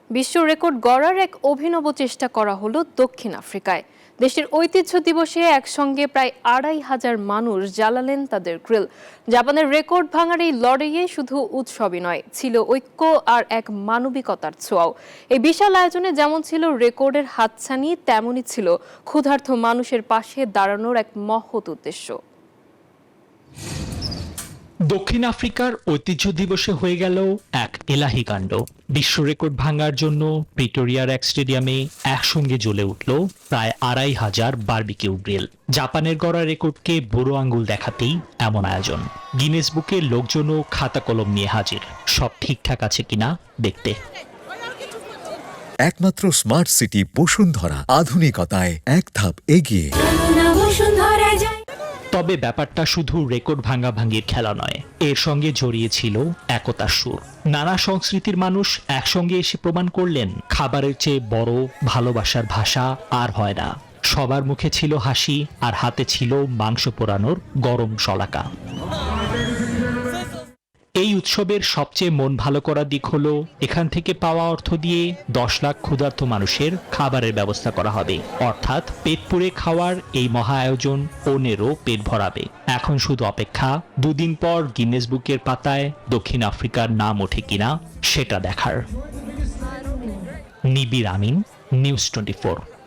বিশ্ব রেকর্ড গড়ার এক অভিনব চেষ্টা করা হলো দক্ষিণ আফ্রিকায়। দেশের ঐতিহ্য দিবসে একসঙ্গে প্রায় ২৫০০ মানুষ জ্বালালেন তাদের গ্রিল। জাপানের রেকর্ড ভাঙার এই লড়াইয়ে শুধু উৎসবই নয়, ছিল ঐক্য আর এক মানবিকতার ছোঁয়াও। এই বিশাল আয়োজনে যেমন ছিল রেকর্ডের হাতছানি, তেমনই ছিল ক্ষুধার্ত মানুষের পাশে দাঁড়ানোর এক মহৎ উদ্দেশ্য। দক্ষিণ আফ্রিকার ঐতিহ্য দিবসে হয়ে গেল এক এলাহি কাণ্ড। বিশ্ব রেকর্ড ভাঙার জন্য প্রিটোরিয়ার এক স্টেডিয়ামে একসঙ্গে জ্বলে উঠল প্রায় ২৫০০ বারবিকিউ গ্রিল। জাপানের গড়া রেকর্ডকে বুড়ো আঙ্গুল দেখাতেই এমন আয়োজন। গিনেস বুকে লোকজনও খাতা কলম নিয়ে হাজির, সব ঠিকঠাক আছে কিনা দেখতে। একমাত্র স্মার্ট সিটি বসুন্ধরা, আধুনিকতায় এক ধাপ এগিয়ে। তবে ব্যাপারটা শুধু রেকর্ড ভাঙাভাঙির খেলা নয়, এর সঙ্গে জড়িয়ে ছিল একতার সুর। নানা সংস্কৃতির মানুষ একসঙ্গে এসে প্রমাণ করলেন, খাবারের চেয়ে বড় ভালোবাসার ভাষা আর হয় না। সবার মুখে ছিল হাসি, আর হাতে ছিল মাংস পোড়ানোর গরম শলাকা। এই উৎসবের সবচেয়ে মন ভালো করা দিক হলো, এখান থেকে পাওয়া অর্থ দিয়ে ১০ লাখ ক্ষুধার্ত মানুষের খাবারের ব্যবস্থা করা হবে। অর্থাৎ পেট পুড়ে খাওয়ার এই মহা আয়োজন অন্যেরও পেট ভরাবে। এখন শুধু অপেক্ষা, দুদিন পর গিনেস বুকের পাতায় দক্ষিণ আফ্রিকার নাম ওঠে কিনা সেটা দেখার। নিবিড় আমিন, নিউজ 24।